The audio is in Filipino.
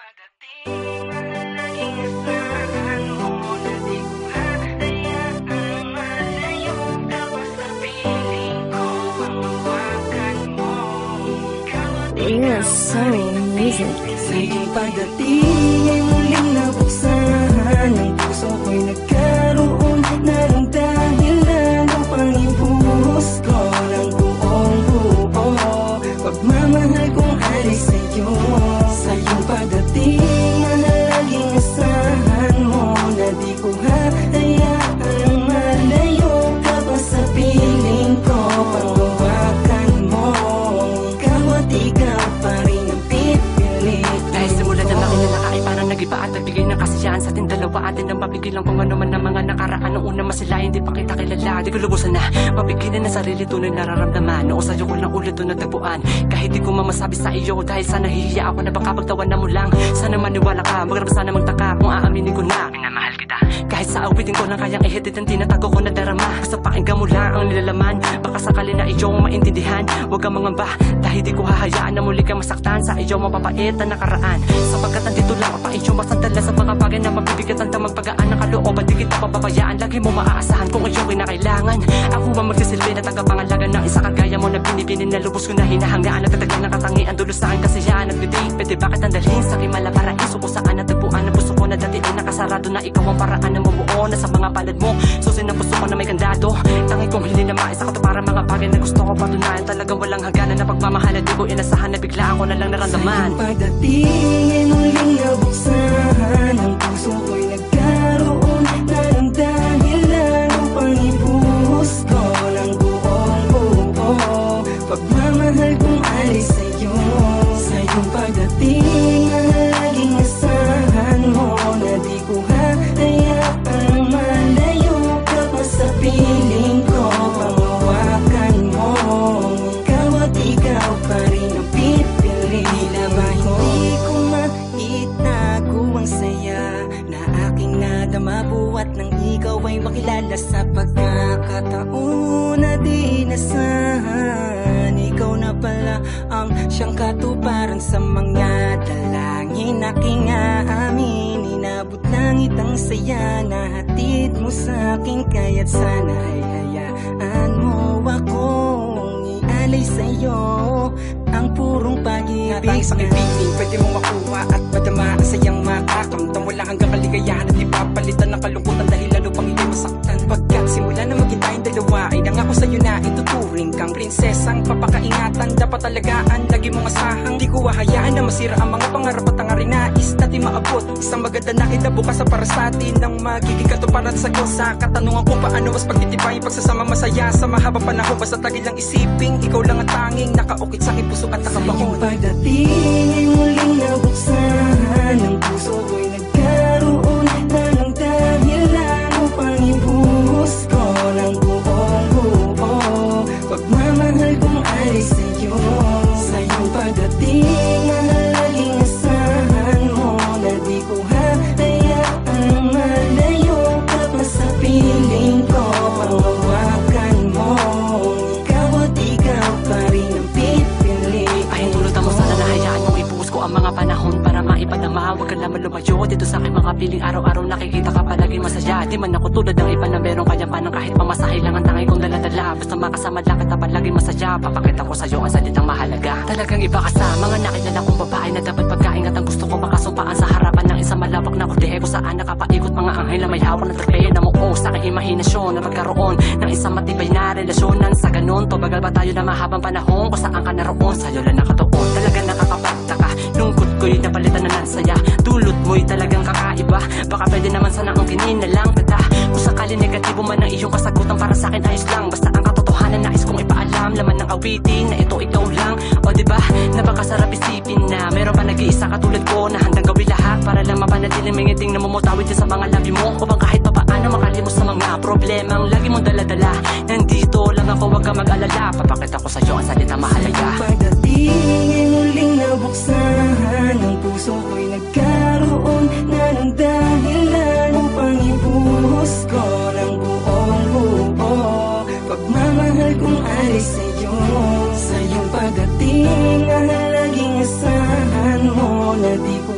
You're so music. Sa iyong pagdating ay muling nabuksan ang puso ko'y nagkaroon na ng dahilan upang ibuhos ko ng buong buo pagmamahal kong alis sa'yo. Sa iyong pagdating mahalagang asahan mo na di ko hahayaang malayo ka pa sa piling ko. Panghawakan mo, ikaw at ikaw pa rin ang pipilit. Dahil simula na makilala ka ay parang nag-iba at nagbigay ng kasiyahan sa ating dalawa. Atin ang mapigilan kung ano man ang mga nakaraan. Noong una masilayan, di pa kita kilala. Di ko lubusan na mapigilan na sarili, tunay nararamdaman. Noong sa'yo ko lang ulit doon nagtapuan. Kahit di ko mamasabi sa iyo dahil sa nahihiya ako na baka pagtawanan mo lang. Sana maniwala ka, magrap sana magtaka kung aaminin ko na minamahal kita. Kahit sa awitin ko lang kayang ihitit ang tinatago ko na darama. Basta pakinggan mo lang ang nilalaman, baka sakali na iyong maintindihan. Huwag kang mangamba dahil di ko hahayaan na muli kang masaktan sa iyong mapapait na nakaraan. Sapagkat nandito lang pa iyong masandala sa mga bagay na magbibigyan ng magpagaan ng kalooban. Di kita papabayaan, lagi mo maaasahan kung iyong kinakailangan. Ako ang magsisilbi na tagapangalaga ng isa kagaya mo na binibinin na lubos ko na hinahangaan. Nagtatagyan ng katangian, dulo saan kasiyahan at bibig. Pwede bakit ang dalhin sa kimala paraiso kung saan natagpuan ang puso ko na dati ay nakasarado na ikaw ang paraan na mabuo na sa mga palad mo. Susin ang puso ko na may kandado. Tangi kong hili na maisa ka to para mga bagay na gusto ko patunayan. Talagang walang hangganan na pagmamahal at di ko inasahan na bigla ako na lang naramdaman. Sa iyong pagdating ay muling nabuksan ang puso ko'y nagkaroon na ng dahilan upang ibuhos ko ng buong buo pagmamahal kong alis sa'yo. Sa iyong pagdating mahalagang asahan mo na di ko hahayaang malayo ka pa sa piling ko. Panghawakan mo, ikaw at ikaw pa rin ang pipili. Tila ba hindi ko maitago ang saya na aking nadama buwat nang ikaw ay makilala sa pagkakataon na di nasahan. Ikaw na pala ang siyang katuparan sa mga dalangin aking aamin. Inabot langit ang saya na hatid mo sa akin, kaya't sana ay hayaan mo akong ialay sa'yo ang purong pag-ibig. Sa kaibigan, pwede mong makuha at madama ang sayang makakamdam. Wala hanggang kaligayahan at ipapalitan ng kalungkutan dahil lalo pang hindi masaktan. Pagkat simula na maging tayong dalawa ay nangako sa'yo na ituturing kang prinsesang papakaingatan. Dapat talagaan, lagi mong asahang di ko hahayaan na masira ang mga pangarap at ang arinais natin maabot. Isang maganda na kinabukasan para sa atin ng magiging katuparan sa Diyos. Sa katanungan kung paano mas pagtitipay pagsasama masaya sa mahaba panahon. Basta lagi lang isiping ikaw lang ang tanging nakaukit sa aking puso at nakabahon. Sa iyong pagdating ay muling nabuksan ang puso ko'y nagkaroon na ng dahilan upang ibuhos ko ng buong buo pagmamahal kong alis sa'yo. Sa iyong pagdating mahalagang asahan mo na di ko hahayaang malayo ka pa sa piling ko. Panghawakan mo, ikaw at ikaw pa rin ang pipili. Ay, tulad mo sana nahayaan mong ibuhos ko ang mga panahon para maipadama. Huwag ka naman lumayo dito sa aking mga piling. Araw-araw nakikita ka palagi masaya. Di man ako tulad ng iba na merong kayapanang kahit pamasahe lang ang tangay kong daladala. Basta makasama lang kita palagi masaya. Papakita ko sa'yo ang salitang mahalaga. Talagang iba ka sa mga nakilala kong babae na dapat pagkaingat ang gusto ko makasumpaan sa harapan ng isang malawak na kortehe kung saan nakapaikot mga anghel na may hawak na tropeya na muo sa aking imahinasyon na magkaroon ng isang matibay na relasyonan. Sa ganon, tumagal ba tayo na mahabang panahon kung saan ka naroon, sa'yo lang nakatuon. Talagang nakakapagtaka, lungkot ko'y napalitan na ng saya. Dulot mo'y talagang kakaiba, baka pwede naman sana ang kininalang kita. Kung sakali negatibo man ang iyong kasagutan, para sa'kin ayos lang. Basta ang katotohanan nais kong ipaalam, laman ng awitin na ito ikaw lang. O diba, napakasarap isipin na meron pa nag-iisa katulad ko na handang gawin lahat para lang mapanatiling mingiting na mumutawid dyan sa mga labi mo. Upang kahit papaano makalimos sa mga problemang lagi mong daladala. Nandito lang ako, wag ka mag-alala. Papakita ko sa'yo ang salita mahalaga. Sa pagdating ay muling nabuksan ang puso ko'y nagkaroon na ng dahilan upang ibuhos ko ng buong buo pagmamahal kong alis sa'yo. Sa iyong pagdating mahalagang asahan mo na di ko